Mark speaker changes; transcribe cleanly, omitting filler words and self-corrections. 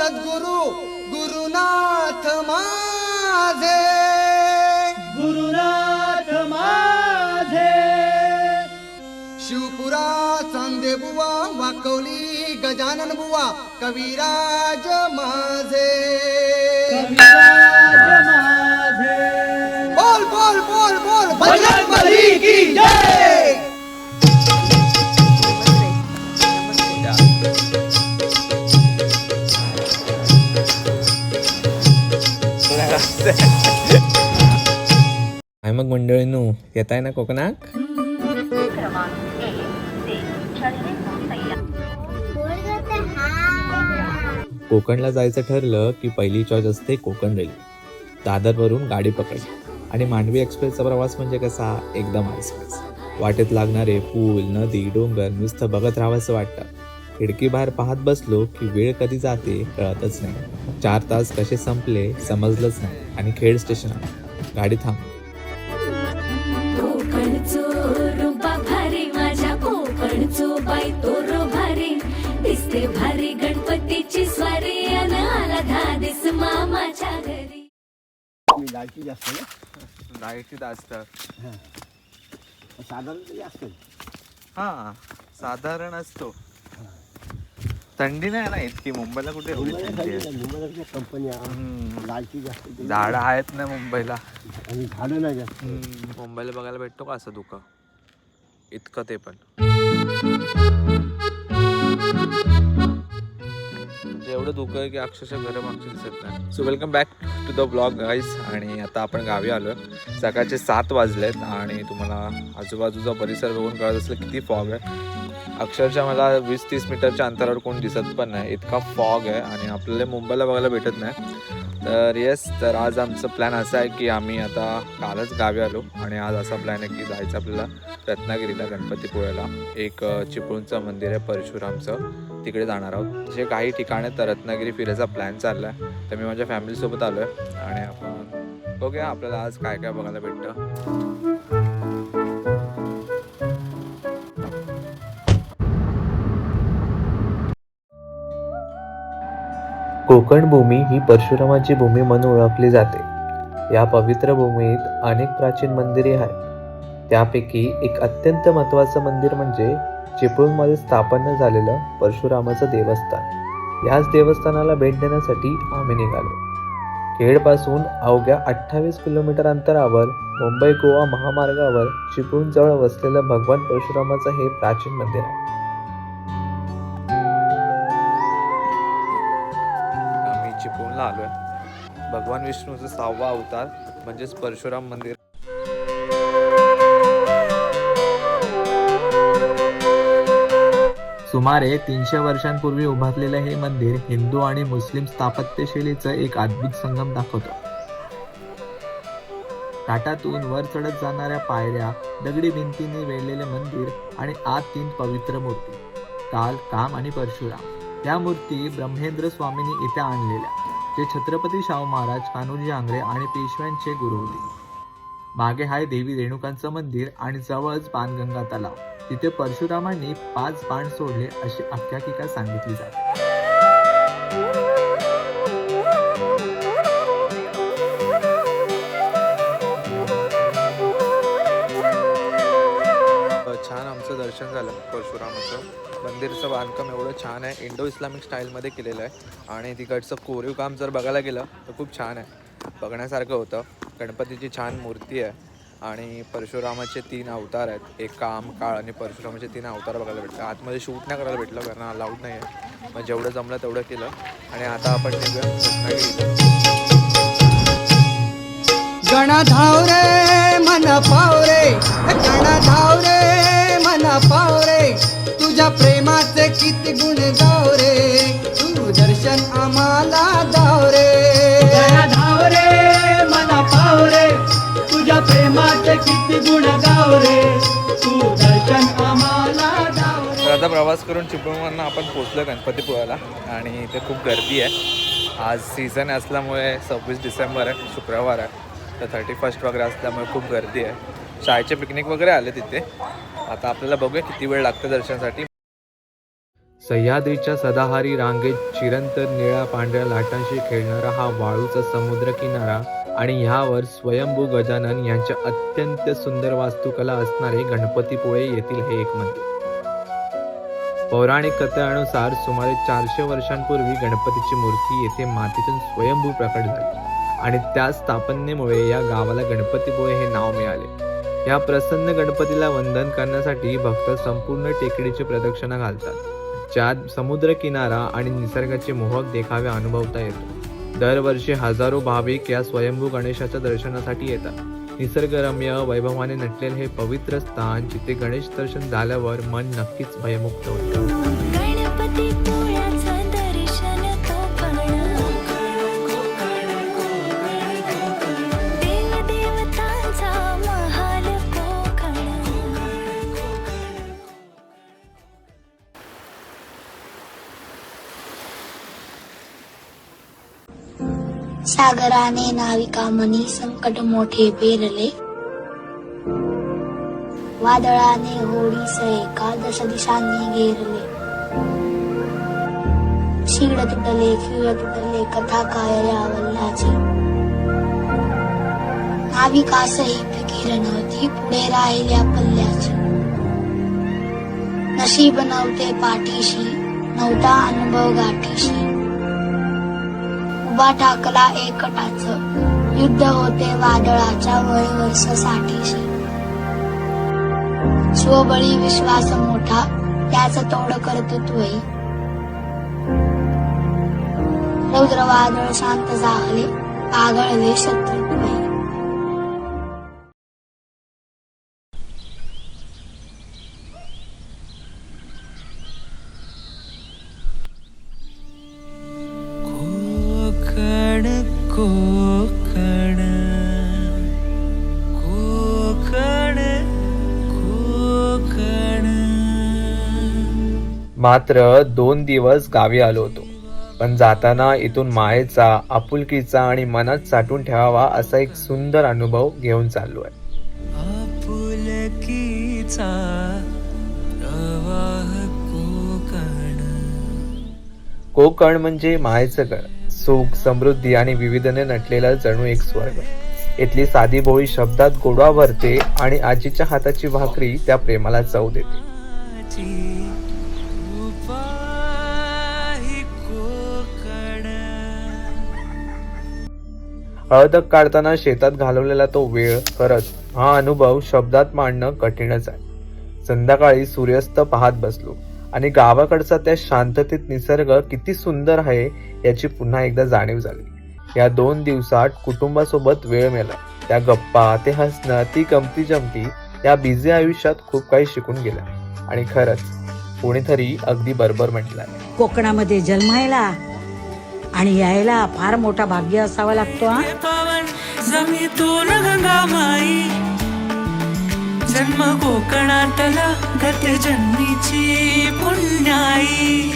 Speaker 1: सद्गुरु गुरुनाथ माझे,
Speaker 2: गुरुनाथ माझे.
Speaker 1: शिवपुरा चांदे बुवा, वाकवली गजानन बुवा, कविराज माझे.
Speaker 2: कविराज माझे.
Speaker 1: बोल बोल बोल बोल
Speaker 2: बजरंगबली की जय.
Speaker 3: काय मग मंडळींनो, येत आहे ना कोकणात? कोकणला जायचं ठरलं की पहिली चॉईस असते कोकण रेल्वे. दादरवरून गाडी पकड आणि मांडवी एक्सप्रेसचा प्रवास म्हणजे कसा, एकदम एक्सप्रेस. वाटेत लागणारे पूल, नदी, डोंगर नुसतं बघत राहावंसं वाटतं. खिडकी बाहेर पाहत बसलो की वेळ कधी जाते कळतच नाही. 4 तास कसे संपले समजलंच नाही आणि खेड स्टेशन आलं. गाडी थांब.
Speaker 4: कोकणचो रुबा भारी, माझ्या कोकणचो बाई तो रो भारी. दिसते भारी गणपतीची स्वारी, अन आला धादिस मामाच्या घरी.
Speaker 2: लाईटी जास्त ना,
Speaker 3: लाईट जास्त.
Speaker 2: साधारण तरी असतं.
Speaker 3: हा, साधारण असतो. थंडी नाही ना इतकी. मुंबईला कुठे एवढी थंडी आहे?
Speaker 2: मुंबईला कंपन्या लाईटी जास्त,
Speaker 3: झाडं आहेत ना मुंबईला.
Speaker 2: आणि झाडं नाही जास्त.
Speaker 3: मुंबईला बघायला भेटतो का असं धुकं इतकं? ते पण म्हणजे एवढं धुकं आहे की अक्षरशः घरं मागची दिसत नाही. So welcome back to the blog guys. आणि आता आपण गावी आलो. सकाळचे 7 वाजलेत आणि तुम्हाला आजूबाजूचा परिसर बघून कळत असेल किती फॉग आहे. अक्षरशः मला 20-30 मीटरच्या अंतरावर कोण दिसत पण नाही, इतका फॉग आहे. आणि आपल्याला मुंबईला बघायला भेटत नाही. तर येस, तर आज आमचं प्लॅन असा आहे की आम्ही आता कालच गावी आलो आणि आज असा प्लॅन आहे की जायचं आपल्याला रत्नागिरीला, गणपतीपुळ्याला. एक चिपळूणचं मंदिर आहे परशुरामचं, तिकडे जाणार आहोत. जे काही ठिकाण तर रत्नागिरी फिरायचा प्लॅन चालला आहे. तर मी माझ्या फॅमिलीसोबत आलो आहे आणि आपण बघूया आपल्याला आज काय काय बघायला भेटतं. कोकण भूमी ही परशुरामाची भूमी म्हणून ओळखली जाते. या पवित्र भूमीत अनेक प्राचीन मंदिरे आहेत. त्यापैकी एक अत्यंत महत्त्वाचं मंदिर म्हणजे चिपळूणमध्ये स्थापन झालेलं परशुरामाचं देवस्थान. याच देवस्थानाला भेट देण्यासाठी आम्ही निघालो. खेडपासून अवघ्या 28 किलोमीटर अंतरावर मुंबई गोवा महामार्गावर चिपळूणजवळ वसलेलं भगवान परशुरामाचं हे प्राचीन मंदिर आहे. चिपळूणला आलोय. भगवान विष्णूचा 6वा अवतार म्हणजेच परशुराम मंदिर. सुमारे 300 वर्षांपूर्वी उभारलेलं हे मंदिर हिंदू आणि मुस्लिम स्थापत्यशैलीचं एक अद्भुत संगम दाखवतं. घाटातून वर चढत जाणाऱ्या पायऱ्या, दगडी भिंतींनी वेढलेले मंदिर आणि आत 3 पवित्र मूर्ती, काल, काम आणि परशुराम. या मूर्ती ब्रह्मेंद्र स्वामींनी इथे आणलेल्या, जे छत्रपती शाहू महाराज, कान्होजी आंग्रे आणि पेशव्यांचे गुरु होते. मागे आहे देवी रेणुकांचं मंदिर आणि जवळच बाणगंगा तलाव. तिथे परशुरामांनी 5 बाण सोडले अशी आख्यायिका सांगितली जाते. छान आमचं दर्शन झालं परशुरामाचं. मंदिरचं बांधकाम एवढं छान आहे, इंडो इस्लामिक स्टाईलमध्ये केलेलं आहे. आणि तिकडचं कोरीव काम जर बघायला गेलं तर खूप छान आहे, बघण्यासारखं होतं. गणपतीची छान मूर्ती आहे आणि परशुरामाचे 3 अवतार आहेत. एक काम, काळ आणि परशुरामाचे 3 अवतार बघायला भेटतात. आतमध्ये शूट नाही करायला भेटलं कारण अलाउड नाही आहे. मग जेवढं जमलं तेवढं केलं. आणि आता आपण निघूया रत्नागिरीला.
Speaker 1: गणा धाव रे मन पाव रे, गणा धाव रे मन पाव रे, तुझ्या प्रेमाचे किती गुण गाव रे, तू दर्शन आम्हाला दाव रे.
Speaker 2: गणा धाव रे मन पाव रे, तुझ्या प्रेमाचे किती गुण गाव रे, तू दर्शन आम्हाला दाव रे.
Speaker 3: तर आता प्रवास करून चिपळूणवरनं आपण पोचलो गणपतीपुळ्याला आणि इथे खूप गर्दी आहे. आज सीझन असल्यामुळे 26 डिसेंबर आहे, शुक्रवार आहे. तर 31 वगैरे असल्यामुळे खूप गर्दी आहे. शाळेचे पिकनिक वगैरे आले तिथे. आता आपल्याला बघूया किती वेळ लागतं दर्शनासाठी. सह्याद्रीच्या सदाहरी रांगेत चिरंतर निळ्या पांढऱ्या लाटांशी खेळणारा हा वाळूचा समुद्र किनारा आणि ह्यावर स्वयंभू गजानन यांच्या अत्यंत सुंदर वास्तुकला असणारे गणपतीपुळे येथील हे एक मंदिर. पौराणिक कथेनुसार सुमारे 400 वर्षांपूर्वी गणपतीची मूर्ती येथे मातीतून स्वयंभू प्रकट झाली आणि त्या स्थापनेमुळे या गावाला गणपतीपुळे हे नाव मिळाले. या प्रसन्न गणपतीला वंदन करण्यासाठी भक्त संपूर्ण टेकडीची प्रदक्षिणा घालतात, ज्यात समुद्र किनारा आणि निसर्गाचे मोहक देखावे अनुभवता येतो. दरवर्षी हजारो भाविक या स्वयंभू गणेशाच्या दर्शनासाठी येतात. निसर्गरम्य वैभवाने नटलेले हे पवित्र स्थान जिथे गणेश दर्शन झाल्यावर मन नक्कीच भयमुक्त होते.
Speaker 4: गणपती पोळ्याचं दर्शन देवदेवतांचा महाल कोकण.
Speaker 5: सागराने नाविका मनी संकट मोठे पेरले, वादळाने होडीस एकादश दिशांनी घेरले. शिड तुटले खिळ तुटले कथा काय या वल्लाची, नाविकासही फिकीर नव्हती पुढे राहिल्या पल्ल्याची. नशीब नव्हते पाठीशी नव्हता अनुभव गाठीशी, उभा टाकला एकटाच युद्ध होते वादळाच्या वळवर्ष साठीशी. स्वबळी विश्वास मोठा त्याच तोड कर्तृत्वही, रौद्र वादळ शांत झाले पागळले शत्रुत्वही.
Speaker 6: कोकण कोकण कोकण.
Speaker 3: मात्र 2 दिवस गावी आलो होतो, पण जाताना इथून मायेचा, आपुलकीचा आणि मनात साठवून ठेवावा असा एक सुंदर अनुभव घेऊन चाललो आहे.
Speaker 6: आपुलकीचा प्रवाह कोकण.
Speaker 3: कोकण म्हणजे मायेचं घर, सुख, समृद्धी आणि विविधने नटलेला जणू एक स्वर्ग. इथली साधी भोळी शब्दात गोडवा भरते आणि आजीच्या हाताची भाकरी त्या प्रेमाला चव देते. हळद काढताना शेतात घालवलेला तो वेळ, खरंच हा अनुभव शब्दात मांडणं कठीणच आहे. संध्याकाळी सूर्यास्त पाहत बसलो आणि गावाकडचा त्या शांततेत निसर्ग किती सुंदर आहे याची पुन्हा एकदा जाणीव झाली. या 2 दिवसात कुटुंबासोबत वेळ मिळाला. त्या गप्पा, ते हसणं, ती गमती जमती या बिझी आयुष्यात खूप काही शिकून गेल्या. आणि खरंच कोणीतरी अगदी बरोबर म्हटलंय,
Speaker 7: कोकणामध्ये जन्मायला आणि यायला फार मोठा भाग्य असावा लागतो.
Speaker 6: पावन जमीतून गंगामाई, जन्म कोकणातला गत जन्मीची पुण्याई.